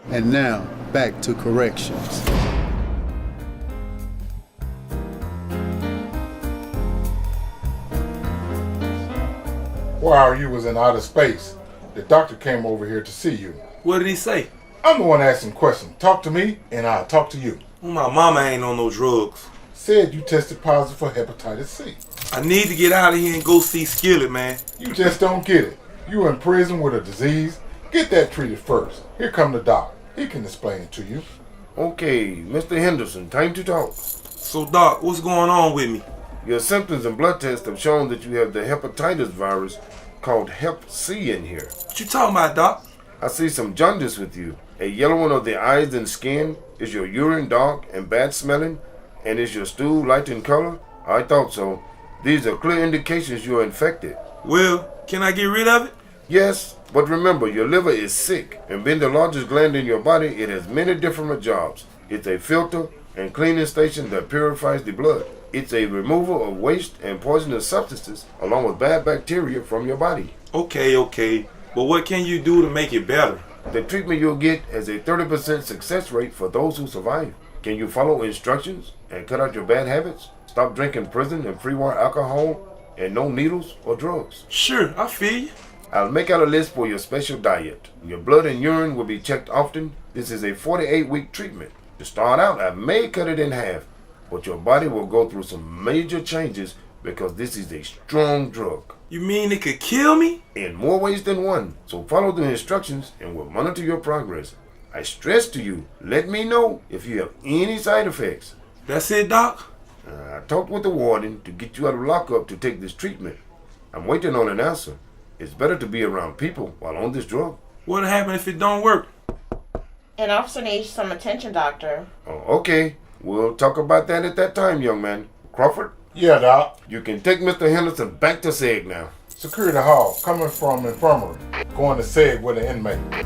And now, back to corrections. While you was in outer space, the doctor came over here to see you. What did he say? I'm the one asking questions. Talk to me, and I'll talk to you. My mama ain't on no drugs. Said you tested positive for hepatitis C. I need to get out of here and go see Skillet, man. You just don't get it. You in prison with a disease. Get that treated first. Here come the doc. He can explain it to you. Okay, Mr. Henderson, time to talk. So, Doc, what's going on with me? Your symptoms and blood tests have shown that you have the hepatitis virus called Hep C in here. What you talking about, Doc? I see some jaundice with you. A yellowing of the eyes and skin. Is your urine dark and bad smelling? And is your stool light in color? I thought so. These are clear indications you are infected. Well, can I get rid of it? Yes, but remember, your liver is sick, and being the largest gland in your body, it has many different jobs. It's a filter and cleaning station that purifies the blood. It's a removal of waste and poisonous substances, along with bad bacteria from your body. Okay. But what can you do to make it better? The treatment you'll get has a 30% success rate for those who survive. Can you follow instructions and cut out your bad habits? Stop drinking prison and free-wire alcohol and no needles or drugs. Sure, I feel you. I'll make out a list for your special diet. Your blood and urine will be checked often. This is a 48-week treatment. To start out, I may cut it in half, but your body will go through some major changes because this is a strong drug. You mean it could kill me? In more ways than one. So follow the instructions and we'll monitor your progress. I stress to you, let me know if you have any side effects. That's it, Doc? I talked with the warden to get you out of lockup to take this treatment. I'm waiting on an answer. It's better to be around people while on this drug. What'll happen if it don't work? An officer needs some attention, doctor. Oh, okay. We'll talk about that at that time, young man. Crawford? Yeah, doc. You can take Mr. Henderson back to SEG now. Security hall, coming from infirmary. Going to SEG with an inmate.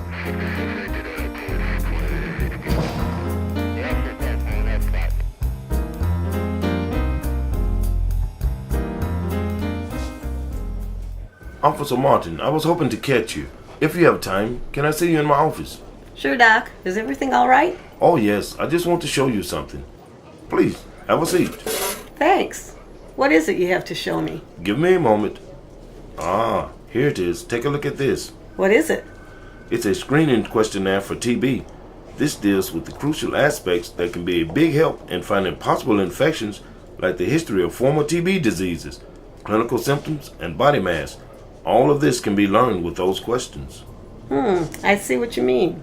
Officer Martin, I was hoping to catch you. If you have time, can I see you in my office? Sure, Doc. Is everything all right? Oh, yes. I just want to show you something. Please, have a seat. Thanks. What is it you have to show me? Give me a moment. Ah, here it is. Take a look at this. What is it? It's a screening questionnaire for TB. This deals with the crucial aspects that can be a big help in finding possible infections like the history of former TB diseases, clinical symptoms, and body mass. All of this can be learned with those questions. I see what you mean.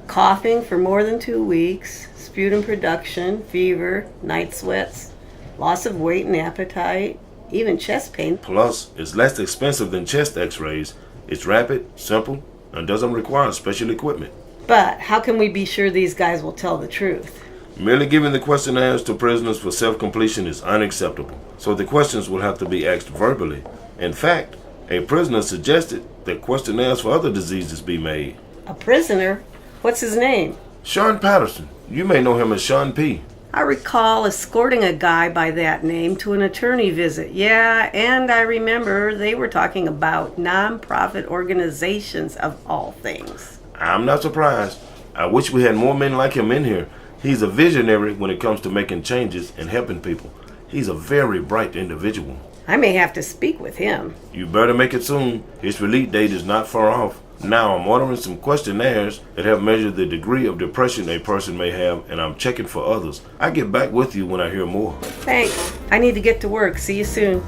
Coughing for more than 2 weeks, sputum production, fever, night sweats, loss of weight and appetite, even chest pain. Plus, it's less expensive than chest x-rays. It's rapid, simple, and doesn't require special equipment. But how can we be sure these guys will tell the truth? Merely giving the questionnaires to prisoners for self-completion is unacceptable, so the questions will have to be asked verbally. In fact, a prisoner suggested that questionnaires for other diseases be made. A prisoner? What's his name? Sean Patterson. You may know him as Sean P. I recall escorting a guy by that name to an attorney visit. Yeah, and I remember they were talking about non-profit organizations of all things. I'm not surprised. I wish we had more men like him in here. He's a visionary when it comes to making changes and helping people. He's a very bright individual. I may have to speak with him. You better make it soon. His release date is not far off. Now I'm ordering some questionnaires that have measured the degree of depression a person may have, and I'm checking for others. I'll get back with you when I hear more. Thanks. I need to get to work. See you soon.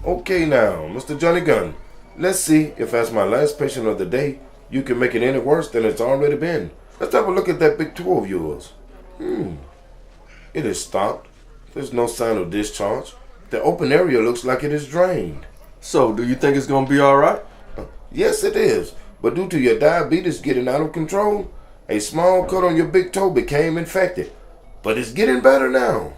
Okay now, Mr. Johnny Gunn. Let's see if as my last patient of the day, you can make it any worse than it's already been. Let's have a look at that big toe of yours. It is stopped. There's no sign of discharge. The open area looks like it is drained. So, do you think it's gonna be alright? Yes, it is. But due to your diabetes getting out of control, a small cut on your big toe became infected. But it's getting better now.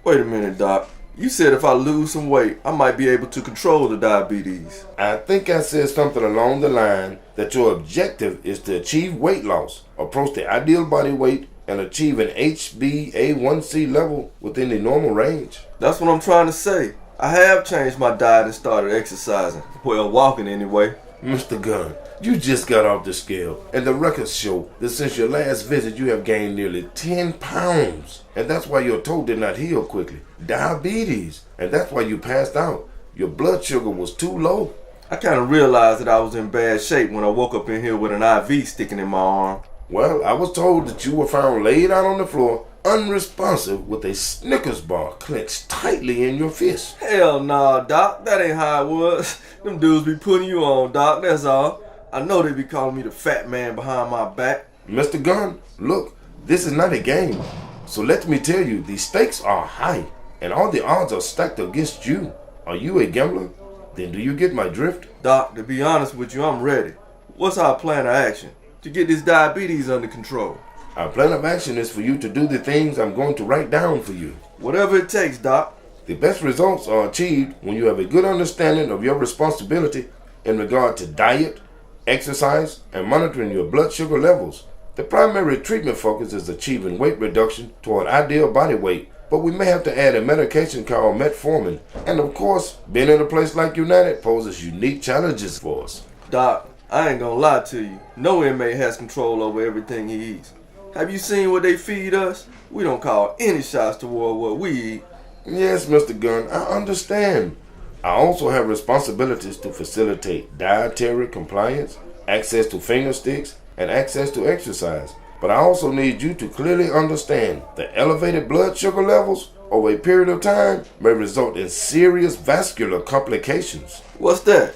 Wait a minute, Doc. You said if I lose some weight, I might be able to control the diabetes. I think I said something along the line that your objective is to achieve weight loss, approach the ideal body weight, and achieve an HbA1c level within the normal range. That's what I'm trying to say. I have changed my diet and started exercising. Well, walking anyway. Mr. Gunn, you just got off the scale, and the records show that since your last visit you have gained nearly 10 pounds. And that's why your toe did not heal quickly. Diabetes. And that's why you passed out. Your blood sugar was too low. I kind of realized that I was in bad shape when I woke up in here with an IV sticking in my arm. Well, I was told that you were found laid out on the floor, unresponsive, with a Snickers bar clenched tightly in your fist. Hell nah, Doc. That ain't how it was. Them dudes be putting you on, Doc. That's all. I know they be calling me the fat man behind my back. Mr. Gunn, look, this is not a game. So let me tell you, the stakes are high, and all the odds are stacked against you. Are you a gambler? Then do you get my drift? Doc, to be honest with you, I'm ready. What's our plan of action to get this diabetes under control? Our plan of action is for you to do the things I'm going to write down for you. Whatever it takes, Doc. The best results are achieved when you have a good understanding of your responsibility in regard to diet, exercise, and monitoring your blood sugar levels. The primary treatment focus is achieving weight reduction toward ideal body weight, but we may have to add a medication called metformin. And of course, being in a place like United poses unique challenges for us. Doc, I ain't gonna lie to you. No inmate has control over everything he eats. Have you seen what they feed us? We don't call any shots toward what we eat. Yes, Mr. Gunn, I understand. I also have responsibilities to facilitate dietary compliance, access to finger sticks, and access to exercise. But I also need you to clearly understand that elevated blood sugar levels over a period of time may result in serious vascular complications. What's that?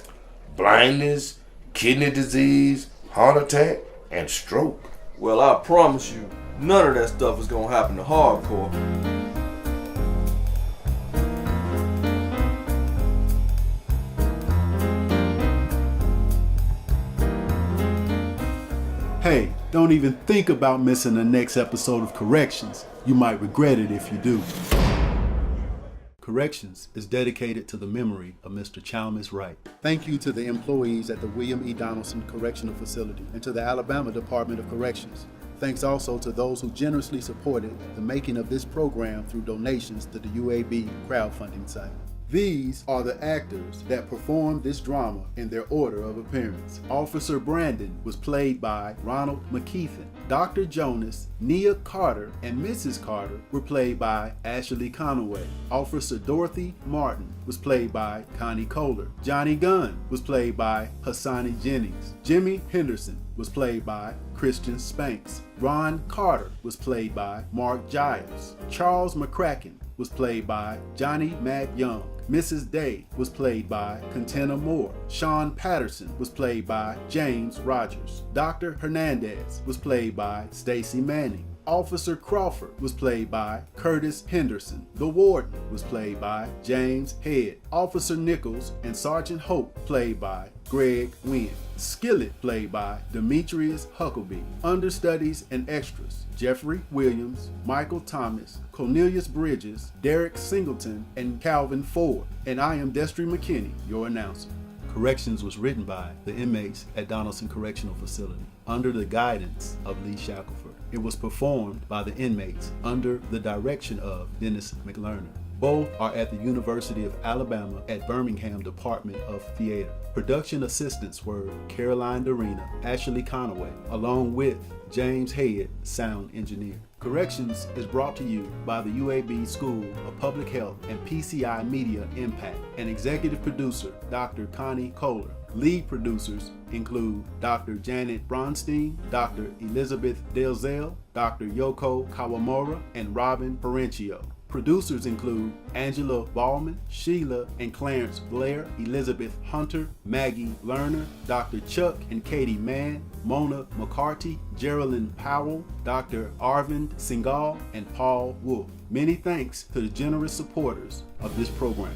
Blindness, kidney disease, heart attack, and stroke. Well, I promise you, none of that stuff is gonna happen to hardcore. Hey, don't even think about missing the next episode of Corrections. You might regret it if you do. Corrections is dedicated to the memory of Mr. Chalmers Wright. Thank you to the employees at the William E. Donaldson Correctional Facility and to the Alabama Department of Corrections. Thanks also to those who generously supported the making of this program through donations to the UAB crowdfunding site. These are the actors that performed this drama in their order of appearance. Officer Brandon was played by Ronald McKeithen. Dr. Jonas, Nia Carter, and Mrs. Carter were played by Ashley Conaway. Officer Dorothy Martin was played by Connie Kohler. Johnny Gunn was played by Hassani Jennings. Jimmy Henderson was played by Christian Spanks. Ron Carter was played by Mark Giles. Charles McCracken was played by Johnny Matt Young. Mrs. Day was played by Contenna Moore. Sean Patterson was played by James Rogers. Dr. Hernandez was played by Stacy Manning. Officer Crawford was played by Curtis Henderson. The Warden was played by James Head. Officer Nichols and Sergeant Hope played by Greg Wynn. Skillet played by Demetrius Huckabee. Understudies and extras: Jeffrey Williams, Michael Thomas, Cornelius Bridges, Derek Singleton, and Calvin Ford. And I am Destry McKinney, your announcer. Corrections was written by the inmates at Donaldson Correctional Facility under the guidance of Lee Shackelford. It was performed by the inmates under the direction of Dennis McLerner. Both are at the University of Alabama at Birmingham Department of Theater. Production assistants were Caroline Dorina, Ashley Conaway, along with James Head, sound engineer. Corrections is brought to you by the UAB School of Public Health and PCI Media Impact, and executive producer Dr. Connie Kohler. Lead producers include Dr. Janet Bronstein, Dr. Elizabeth Delzell, Dr. Yoko Kawamura, and Robin Parencio. Producers include Angela Ballman, Sheila and Clarence Blair, Elizabeth Hunter, Maggie Lerner, Dr. Chuck and Katie Mann, Mona McCarty, Geraldine Powell, Dr. Arvind Singhal, and Paul Wolf. Many thanks to the generous supporters of this program.